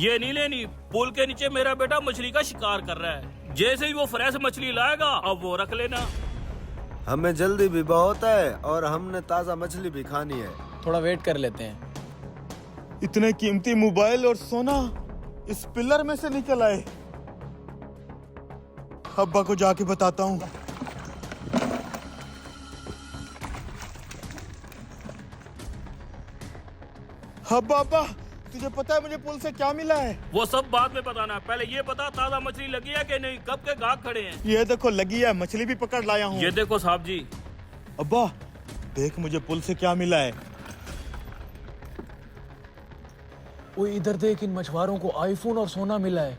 ये नहीं लेनी। पुल के नीचे मेरा बेटा मछली का शिकार कर रहा है। जैसे ही वो फ्रेश मछली लाएगा अब वो रख लेना। हमें जल्दी भी बहुत है और हमने ताजा मछली भी खानी है। थोड़ा वेट कर लेते हैं। इतने कीमती मोबाइल और सोना इस पिलर में से निकल आए। अब्बा को जाके बताता हूँ। अब्बा अब्बा, तुझे पता है मुझे पुल से क्या मिला है? वो सब बाद में बताना, पहले ये बता ताजा मछली लगी है कि नहीं, कब के गाहक खड़े हैं। ये देखो लगी है, मछली भी पकड़ लाया हूँ। ये देखो साहब जी। अब्बा देख मुझे पुल से क्या मिला है। वो इधर देख, इन मछुआरों को आईफोन और सोना मिला है।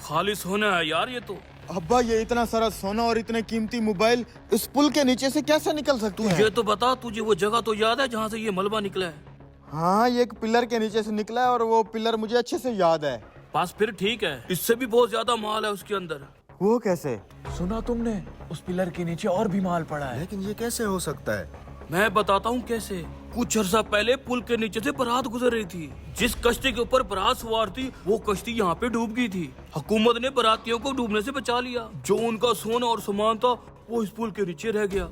खाली सोना है यार ये तो। अब्बा ये इतना सारा सोना और इतने कीमती मोबाइल इस पुल के नीचे से कैसे निकल सकते हैं? ये तो बता, तुझे वो जगह तो याद है जहाँ से ये मलबा निकला है? हाँ, ये एक पिलर के नीचे से निकला है और वो पिलर मुझे अच्छे से याद है। बस फिर ठीक है, इससे भी बहुत ज्यादा माल है उसके अंदर। वो कैसे? सुना तुमने, उस पिलर के नीचे और भी माल पड़ा है। लेकिन ये कैसे हो सकता है? मैं बताता हूँ कैसे। कुछ अर्सा पहले पुल के नीचे से बारात गुजर रही थी। जिस कश्ती के ऊपर बारात सवार थी वो कश्ती यहाँ पे डूब गई थी। हुकूमत ने बारातियों को डूबने से बचा लिया। जो उनका सोना और सामान था वो इस पुल के नीचे रह गया।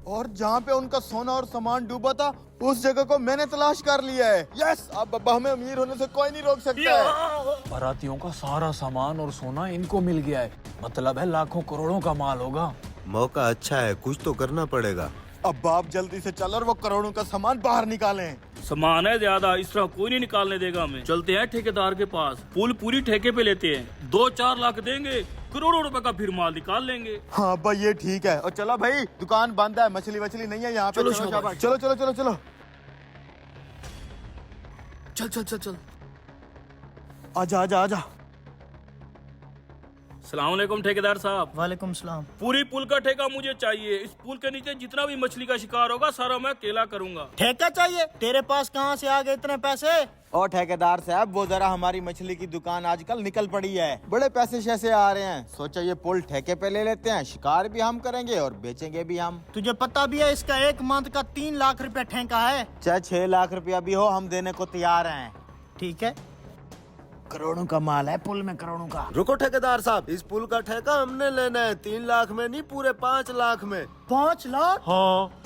और जहाँ पे उनका सोना और सामान डूबा था उस जगह को मैंने तलाश कर लिया है। यस, अब अब्बा हमें अमीर होने से कोई नहीं रोक सकता है। बारातियों का सारा सामान और सोना इनको मिल गया है। मतलब है लाखों करोड़ों का माल होगा। मौका अच्छा है, कुछ तो करना पड़ेगा। अब आप जल्दी से चल और वो करोड़ों का सामान बाहर निकालें। सामान है ज्यादा, इस तरह कोई नहीं निकालने देगा हमें। चलते हैं ठेकेदार के पास, पुल पूरी ठेके पे लेते हैं। 2-4 लाख देंगे, करोड़ों रुपए का फिर माल निकाल लेंगे। हाँ अब्बा ये ठीक है। और चलो भाई, दुकान बंद है, मछली वछली नहीं है यहाँ पे। चलो चलो शाबाश। चलो चलो चलो चलो। चल चल चल चल। आजा आजा आजा। सलाम अलैकुम ठेकेदार साहब। वालेकुम सलाम। पूरी पुल का ठेका मुझे चाहिए। इस पुल के नीचे जितना भी मछली का शिकार होगा सारा मैं अकेला करूंगा। ठेका चाहिए? तेरे पास कहाँ से आ गए इतने पैसे? और ठेकेदार साहब, वो जरा हमारी मछली की दुकान आजकल निकल पड़ी है। बड़े पैसे शैसे आ रहे हैं। सोचा ये पुल ठेके पे ले लेते हैं, शिकार भी हम करेंगे और बेचेंगे भी हम। तुझे पता भी है इसका एक मंथ का 3 लाख रुपए ठेका है। चाहे 6 लाख रुपया भी हो, हम देने को तैयार हैं। ठीक है, करोड़ों का माल है पुल में, करोड़ों का। रुको ठेकेदार साहब, इस पुल का ठेका हमने लेना है 3 लाख में नहीं, पूरे 5 लाख में। 5 लाख? हाँ,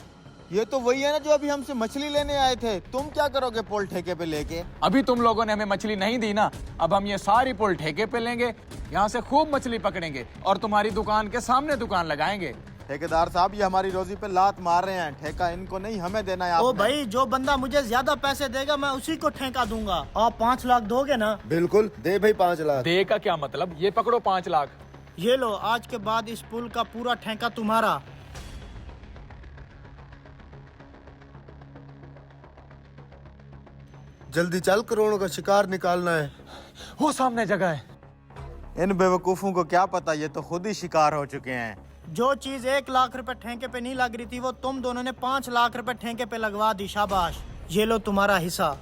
ये तो वही है ना जो अभी हमसे मछली लेने आए थे। तुम क्या करोगे पुल ठेके पे लेके? अभी तुम लोगों ने हमें मछली नहीं दी ना, अब हम ये सारी पुल ठेके पे लेंगे, यहाँ से खूब मछली पकड़ेंगे और तुम्हारी दुकान के सामने दुकान लगाएंगे। ठेकेदार साहब, ये हमारी रोजी पे लात मार रहे हैं। ठेका इनको नहीं, हमें देना है। ओ आपने। भाई, जो बंदा मुझे ज्यादा पैसे देगा मैं उसी को ठेका दूंगा। आप 5 लाख दोगे ना? बिल्कुल दे भाई 5 लाख। दे का क्या मतलब? ये पकड़ो 5 लाख। ये लो, आज के बाद इस पुल का पूरा ठेका तुम्हारा। जल्दी चल, करोड़ों का शिकार निकालना है। वो सामने जगह है। इन बेवकूफों को क्या पता, ये तो खुद ही शिकार हो चुके हैं। जो चीज 1 लाख रुपए ठेके पे नहीं लग रही थी वो तुम दोनों ने 5 लाख रुपए ठेके पे लगवा दी। शाबाश, ये लो तुम्हारा हिस्सा।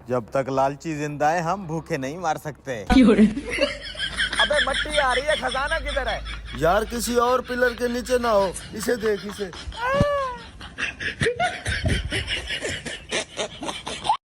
जब तक लालची जिंदा है हम भूखे नहीं मार सकते। अबे मट्टी आ रही है, खजाना किधर है? यार किसी और पिलर के नीचे ना हो, इसे देख इसे।